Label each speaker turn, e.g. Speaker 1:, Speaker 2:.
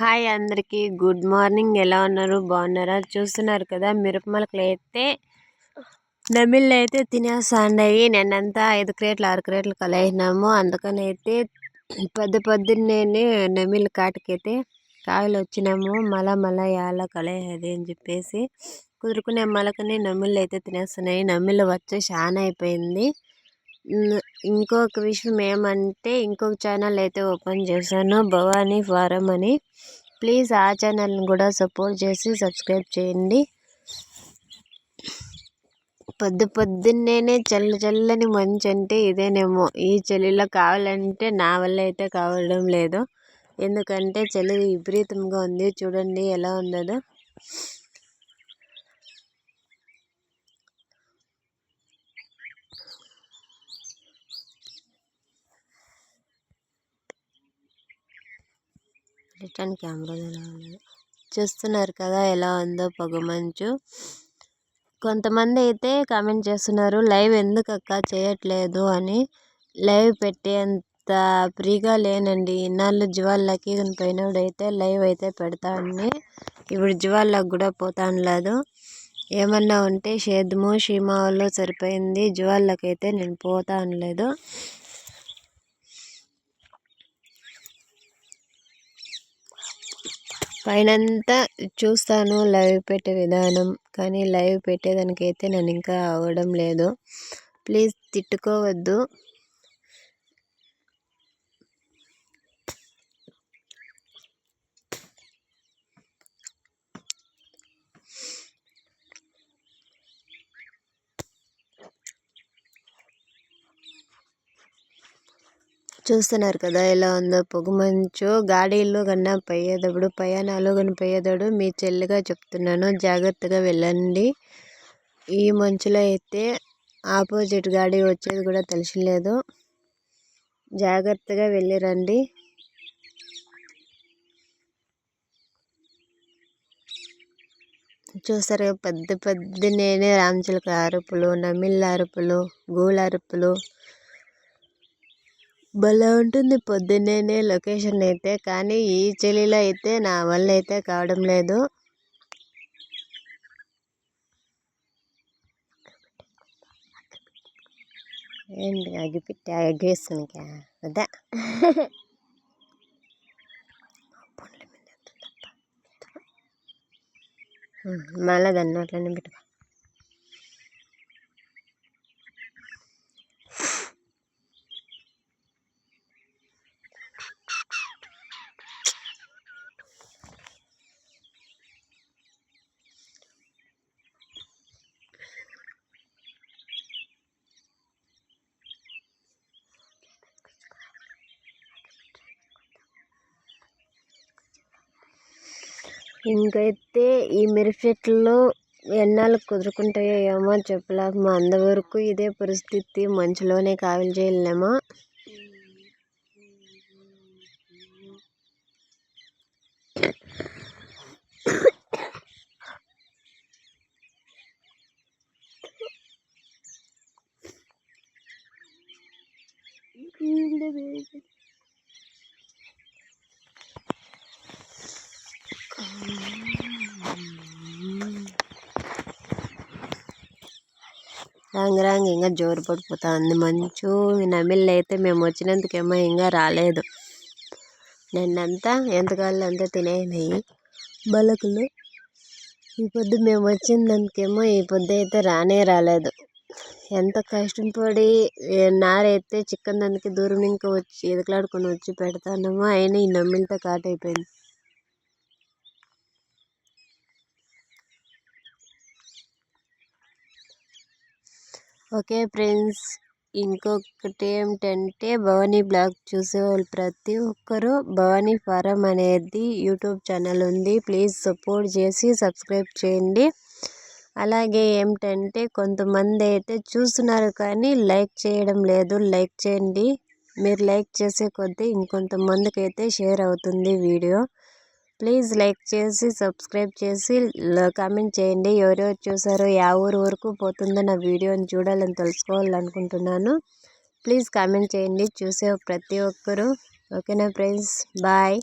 Speaker 1: Hi అందరికీ good morning. ఎలా ఉన్నారు? బాగున్నారా? చూస్తున్నారు కదా మిరపమలకలు అయితే నమిళ్ళు అయితే తినేస్తాండాయి. నిన్నంతా 5 క్రేట్లు 6 క్రేట్లు కలయినాము. అందుకని అయితే పొద్దున్నే నమిళ్ళు కాటికైతే కాయలు వచ్చినాము. మళ్ళా ఎలా కలయది అని చెప్పేసి కుదురుకునే మలకని నమిళ్ళు అయితే తినేస్తున్నాయి. నమిళ్ళు వచ్చి చాలా అయిపోయింది. ఇంకొక విషయం ఏమంటే ఇంకొక ఛానల్ అయితే ఓపెన్ చేశాను, భవానీ ఫారం అని. ప్లీజ్ ఆ ఛానల్ని కూడా సపోర్ట్ చేసి సబ్స్క్రైబ్ చేయండి. పొద్దున్నే చల్లని మంచు అంటే ఇదేనేమో. ఈ చలిలో కావాలంటే నా వల్ల అయితే కావడం లేదు, ఎందుకంటే చలి విపరీతంగా ఉంది. చూడండి ఎలా ఉన్నదో. రిటర్న్ కెమెరా చూస్తున్నారు కదా ఎలా ఉందో పొగమంచు. కొంతమంది అయితే కామెంట్ చేస్తున్నారు, లైవ్ ఎందుకు అక్క చేయట్లేదు అని. లైవ్ పెట్టేంత ఫ్రీగా లేనండి. ఇన్నాళ్ళు జివాళ్ళకి పోయినప్పుడైతే లైవ్ అయితే పెడతాను. ఇప్పుడు జివాళ్ళకి కూడా పోతాను లేదు. ఏమన్నా ఉంటే సేద్యము షీమాలో సరిపోయింది. జివాళ్ళకైతే నేను పోతాను లేదు. పైనంతా చూస్తాను లైవ్ పెట్టే విధానం, కానీ లైవ్ పెట్టేదానికైతే నేను ఇంకా అవ్వడం లేదు. ప్లీజ్ తిట్టుకోవద్దు. చూస్తున్నారు కదా ఎలా ఉందో పొగమంచు. గాడీల్లో కన్నా పోయేటప్పుడు ప్రయాణాలు కానీ పోయేటప్పుడు మీ చెల్లిగా చెప్తున్నాను, జాగ్రత్తగా వెళ్ళండి. ఈ మంచులో అయితే ఆపోజిట్ గాడి వచ్చేది కూడా తెలియలేదు. జాగ్రత్తగా వెళ్ళిరండి. చూస్తారు పొద్దున్నే రామచిలక అరుపులు, నమిళ్ళ అరుపులు, గూళ్ళ అరుపులు. భలే ఉంటుంది పొద్దున్నే లొకేషన్ అయితే. కానీ ఈ చలిలో అయితే నా వల్ల అయితే కావడం లేదు. ఏంటి అగిపెట్టి అగేసునికా అదా మళ్ళా దాన్ని అట్లనే పెట్టుకో. ఇంకైతే ఈ మిరపచెట్లు ఎన్నాళ్ళు కుదురుకుంటాయో ఏమో చెప్పలేము. అంతవరకు ఇదే పరిస్థితి, మంచులోనే కాయలు చేయలేమో. రాంగ్ ఇంకా జోరు పడిపోతుంది మంచు. నమిళ్ళు అయితే మేము వచ్చినందుకేమో ఇంకా రాలేదు. నిన్నంతా ఎంతకాలం అంతా తినేసినాయి బలకులు. ఈ పొద్దు మేము వచ్చినందుకేమో ఈ పొద్దు అయితే రాలేదు. ఎంత కష్టపడి నారైతే చికెన్ దానికి దూరం ఇంకా వచ్చి ఎదుకలాడుకొని వచ్చి పెడతానేమో, అయినా ఈ నమ్మిలతో కాట్ అయిపోయింది. ఓకే ఫ్రెండ్స్, ఇంకొకటి ఏమిటంటే భవానీ బ్లాగ్ చూసేవాళ్ళు ప్రతి ఒక్కరూ భవానీ ఫారం అనేది యూట్యూబ్ ఛానల్ ఉంది. ప్లీజ్ సపోర్ట్ చేసి సబ్స్క్రైబ్ చేయండి. అలాగే ఏమిటంటే కొంతమంది అయితే చూస్తున్నారు కానీ లైక్ చేయడం లేదు. లైక్ చేయండి. మీరు లైక్ చేసే కొద్దీ ఇంకొంతమందికి అయితే షేర్ అవుతుంది వీడియో. ప్లీజ్ లైక్ చేసి సబ్స్క్రైబ్ చేసి కామెంట్ చేయండి. ఎవరెవరు చూసారో ఊరు వరకు పోతుందో నా వీడియోని చూడాలని తెలుసుకోవాలనుకుంటున్నాను. ప్లీజ్ కామెంట్ చేయండి చూసే ప్రతి ఒక్కరూ. ఓకేనా ఫ్రెండ్స్, బాయ్.